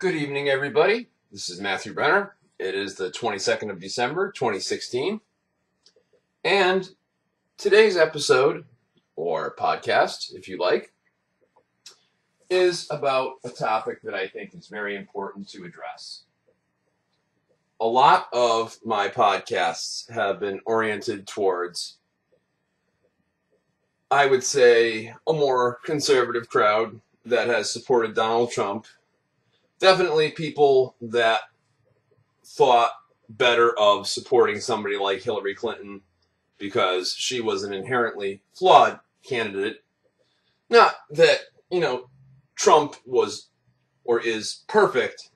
Good evening, everybody. This is Matthew Brenner. It is the 22nd of December, 2016. And today's episode, or podcast, if you like, is about a topic that I think is very important to address. A lot of my podcasts have been oriented towards, I would say, a more conservative crowd that has supported Donald Trump. Definitely people that thought better of supporting somebody like Hillary Clinton because she was an inherently flawed candidate. Not that, Trump was or is perfect,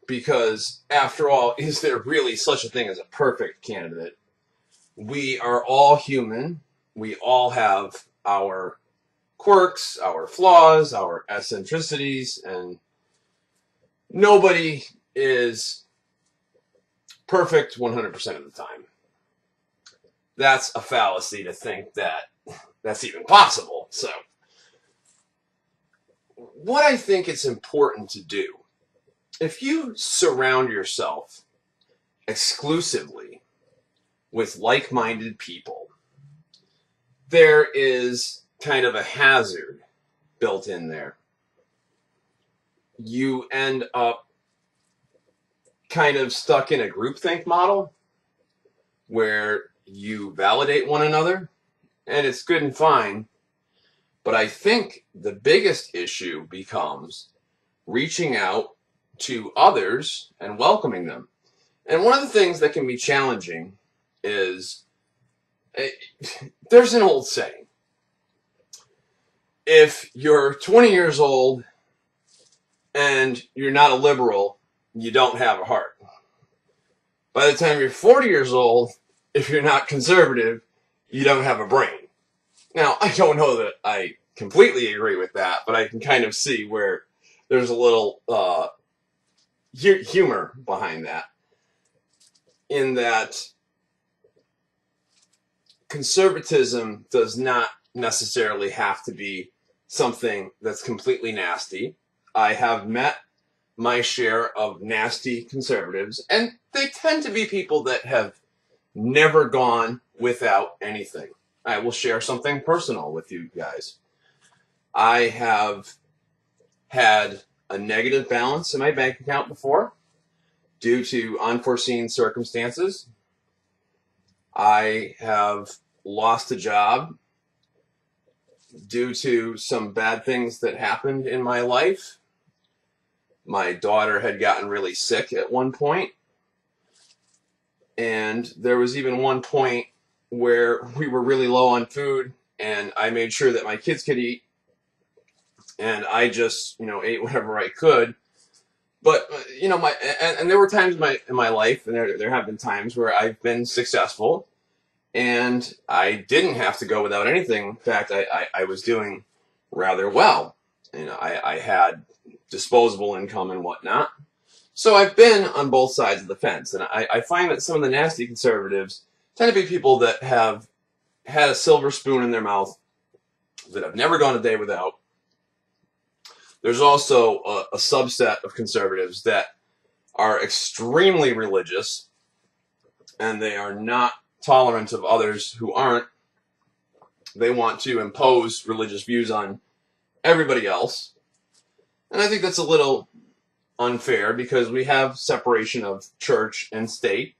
because after all, is there really such a thing as a perfect candidate? We are all human. We all have our quirks, our flaws, our eccentricities, and nobody is perfect 100% of the time. That's a fallacy to think that that's even possible. So, what I think it's important to do, if you surround yourself exclusively with like-minded people, there is kind of a hazard built in there. You end up kind of stuck in a groupthink model where you validate one another, and it's good and fine. But I think the biggest issue becomes reaching out to others and welcoming them. And one of the things that can be challenging is, there's an old saying: if you're 20 years old and you're not a liberal, you don't have a heart. By the time you're 40 years old, if you're not conservative, you don't have a brain. Now, I don't know that I completely agree with that, but I can kind of see where there's a little humor behind that. In that conservatism does not necessarily have to be something that's completely nasty. I have met my share of nasty conservatives, and they tend to be people that have never gone without anything. I will share something personal with you guys. I have had a negative balance in my bank account before due to unforeseen circumstances. I have lost a job due to some bad things that happened in my life. My daughter had gotten really sick at one point, and there was even one point where we were really low on food, and I made sure that my kids could eat, and I just, ate whatever I could. But, and there were times in my life, and there have been times where I've been successful, and I didn't have to go without anything. In fact, I was doing rather well. I had disposable income and whatnot. So I've been on both sides of the fence, and I find that some of the nasty conservatives tend to be people that have had a silver spoon in their mouth, that have never gone a day without. There's also a subset of conservatives that are extremely religious, and they are not tolerant of others who aren't. They want to impose religious views on everybody else. And I think that's a little unfair, because we have separation of church and state.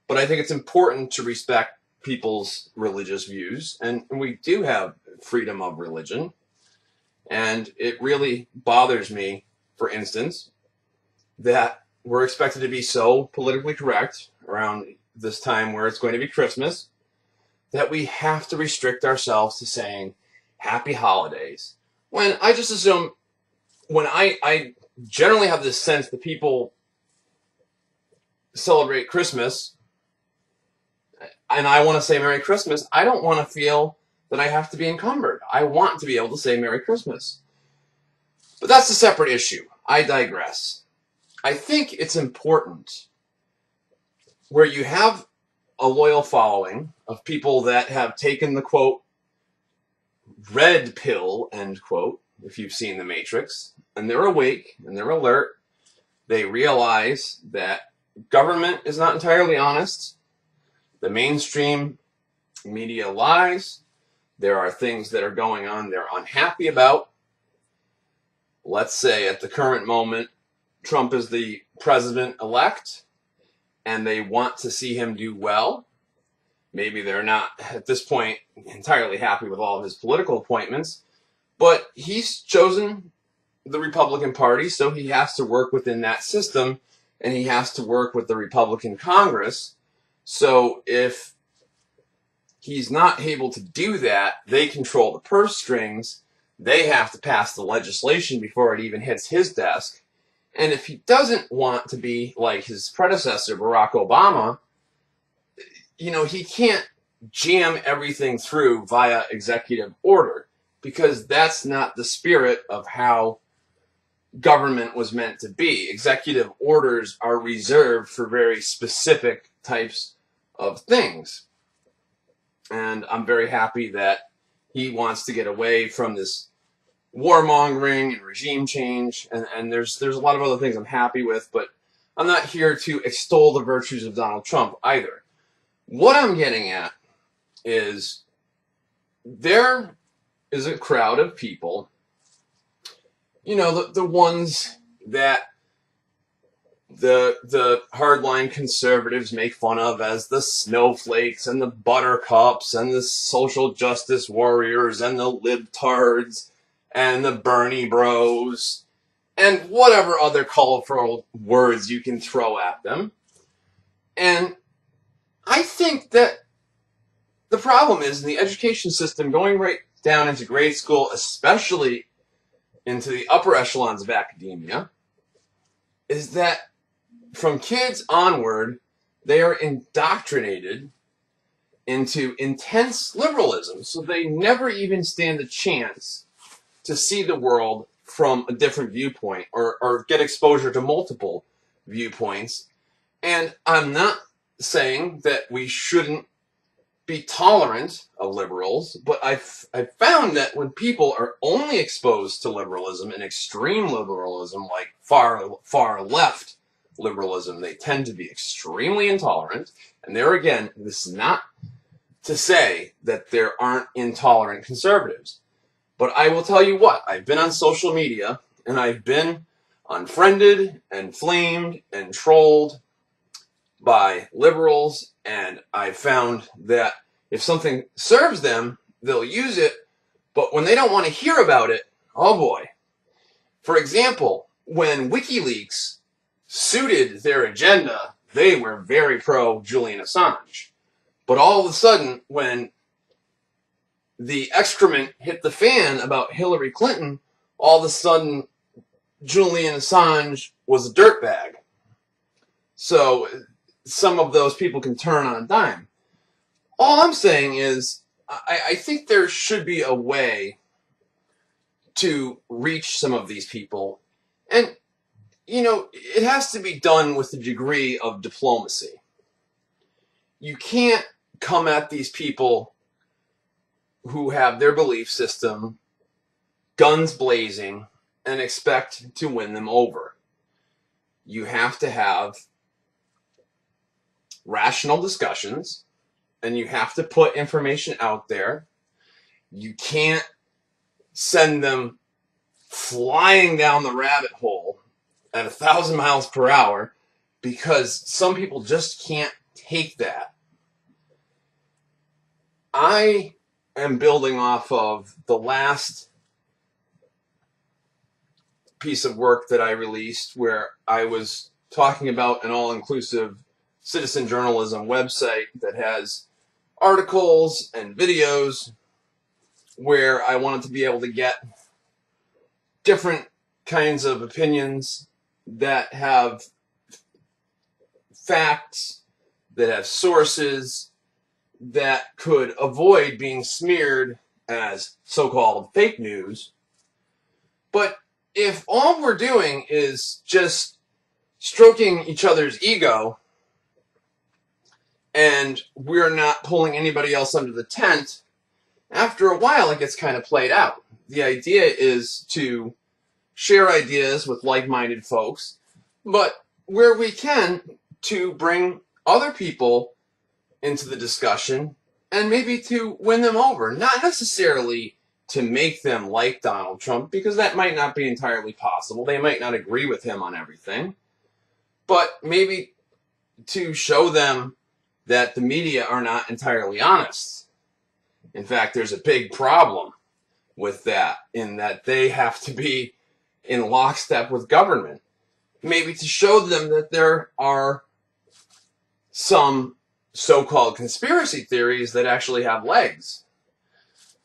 But I think it's important to respect people's religious views, and we do have freedom of religion. And it really bothers me, for instance, that we're expected to be so politically correct around this time where it's going to be Christmas, that we have to restrict ourselves to saying happy holidays. When I just assume, when I generally have this sense that people celebrate Christmas, and I want to say Merry Christmas, I don't want to feel that I have to be encumbered. I want to be able to say Merry Christmas. But that's a separate issue. I digress. I think it's important, where you have a loyal following of people that have taken the, quote, red pill, end quote, if you've seen The Matrix, and they're awake and they're alert. They realize that government is not entirely honest. The mainstream media lies. There are things that are going on they're unhappy about. Let's say at the current moment, Trump is the president-elect, and they want to see him do well. Maybe they're not, at this point, entirely happy with all of his political appointments, but he's chosen the Republican Party, so he has to work within that system, and he has to work with the Republican Congress. So if he's not able to do that, they control the purse strings. They have to pass the legislation before it even hits his desk. And if he doesn't want to be like his predecessor, Barack Obama, he can't jam everything through via executive order, because that's not the spirit of how government was meant to be. Executive orders are reserved for very specific types of things. And I'm very happy that he wants to get away from this warmongering and regime change. And there's a lot of other things I'm happy with, but I'm not here to extol the virtues of Donald Trump either. What I'm getting at is there is a crowd of people, the ones that the hardline conservatives make fun of as the snowflakes and the buttercups and the social justice warriors and the libtards and the Bernie bros and whatever other colorful words you can throw at them. And I think that the problem is in the education system, going right down into grade school, especially into the upper echelons of academia, is that from kids onward, they are indoctrinated into intense liberalism. So they never even stand a chance to see the world from a different viewpoint or get exposure to multiple viewpoints. And I'm not saying that we shouldn't be tolerant of liberals, but I've found that when people are only exposed to liberalism and extreme liberalism, like far left liberalism, they tend to be extremely intolerant. And there again, this is not to say that there aren't intolerant conservatives, but I will tell you what, I've been on social media and I've been unfriended and flamed and trolled by liberals, and I found that if something serves them, they'll use it, but when they don't want to hear about it, oh boy. For example, when WikiLeaks suited their agenda, they were very pro Julian Assange. But all of a sudden, when the excrement hit the fan about Hillary Clinton, all of a sudden, Julian Assange was a dirtbag. So some of those people can turn on a dime. All I'm saying is, I think there should be a way to reach some of these people. And, it has to be done with a degree of diplomacy. You can't come at these people who have their belief system, guns blazing, and expect to win them over. You have to have rational discussions, and you have to put information out there. You can't send them flying down the rabbit hole at 1,000 miles per hour, because some people just can't take that. I am building off of the last piece of work that I released, where I was talking about an all-inclusive citizen journalism website that has articles and videos, where I wanted to be able to get different kinds of opinions that have facts, that have sources, that could avoid being smeared as so-called fake news. But if all we're doing is just stroking each other's ego, and we're not pulling anybody else under the tent, after a while it gets kind of played out. The idea is to share ideas with like-minded folks, but where we can, to bring other people into the discussion and maybe to win them over. Not necessarily to make them like Donald Trump, because that might not be entirely possible. They might not agree with him on everything. But maybe to show them that the media are not entirely honest. In fact, there's a big problem with that, in that they have to be in lockstep with government. Maybe to show them that there are some so-called conspiracy theories that actually have legs.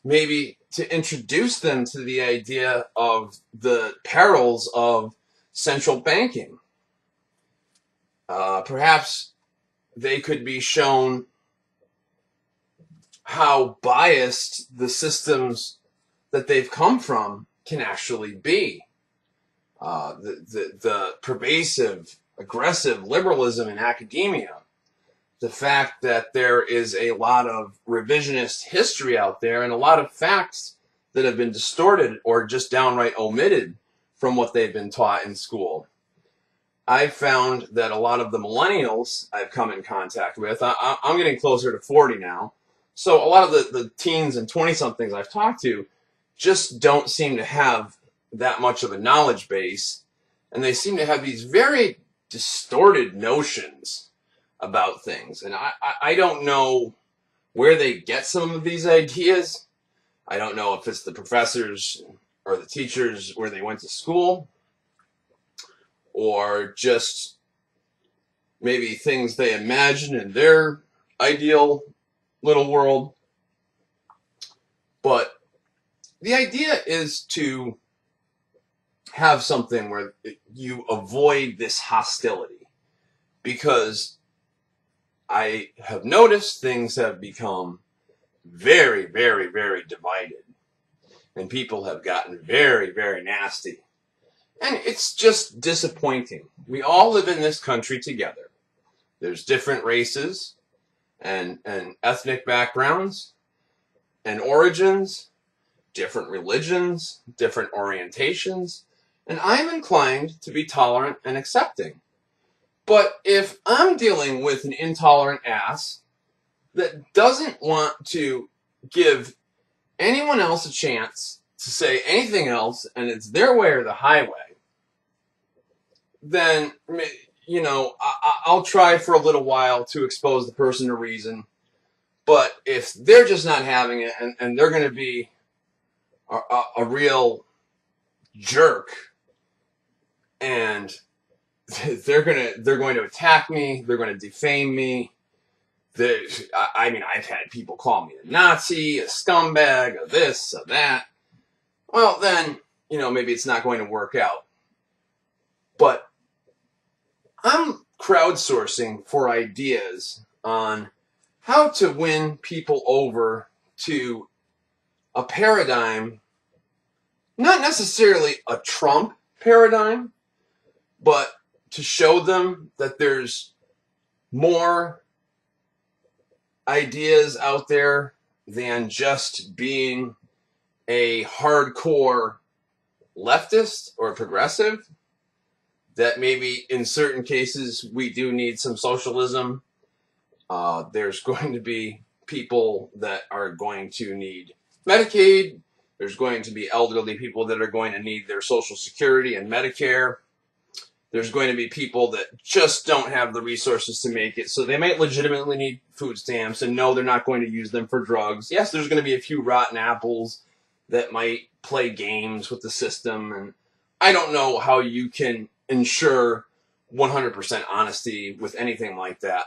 Maybe to introduce them to the idea of the perils of central banking. Perhaps they could be shown how biased the systems that they've come from can actually be. The pervasive, aggressive liberalism in academia, the fact that there is a lot of revisionist history out there and a lot of facts that have been distorted or just downright omitted from what they've been taught in school. I've found that a lot of the millennials I've come in contact with, I'm getting closer to 40 now, so a lot of the teens and 20-somethings I've talked to just don't seem to have that much of a knowledge base, and they seem to have these very distorted notions about things. And I don't know where they get some of these ideas. I don't know if it's the professors or the teachers where they went to school, or just maybe things they imagine in their ideal little world. But the idea is to have something where you avoid this hostility, because I have noticed things have become very, very, very divided, and people have gotten very, very nasty. And it's just disappointing. We all live in this country together. There's different races and ethnic backgrounds and origins, different religions, different orientations, and I'm inclined to be tolerant and accepting. But if I'm dealing with an intolerant ass that doesn't want to give anyone else a chance to say anything else, and it's their way or the highway, then, you know, I'll try for a little while to expose the person to reason. But if they're just not having it, and they're going to be a real jerk, and they're going to attack me, they're going to defame me. I mean, I've had people call me a Nazi, a scumbag, a this, a that. Well, then, you know, maybe it's not going to work out. But I'm crowdsourcing for ideas on how to win people over to a paradigm, not necessarily a Trump paradigm, but to show them that there's more ideas out there than just being a hardcore leftist or progressive, that maybe in certain cases we do need some socialism. There's going to be people that are going to need Medicaid. There's going to be elderly people that are going to need their Social Security and Medicare. There's going to be people that just don't have the resources to make it, so they might legitimately need food stamps, and no, they're not going to use them for drugs. Yes, there's going to be a few rotten apples that might play games with the system, and I don't know how you can ensure 100% honesty with anything like that.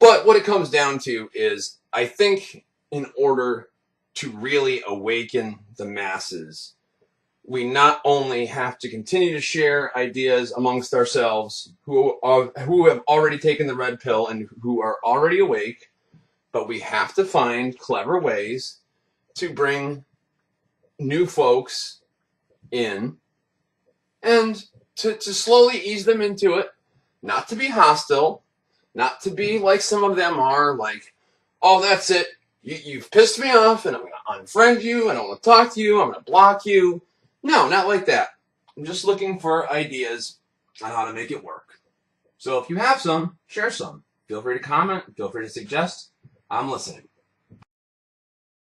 But what it comes down to is, I think in order to really awaken the masses, we not only have to continue to share ideas amongst ourselves who have already taken the red pill and who are already awake, but we have to find clever ways to bring new folks in and to slowly ease them into it, not to be hostile, not to be like some of them are, like, oh, that's it, you've pissed me off and I'm going to unfriend you, I don't want to talk to you, I'm going to block you. No, not like that. I'm just looking for ideas on how to make it work. So if you have some, share some. Feel free to comment. Feel free to suggest. I'm listening.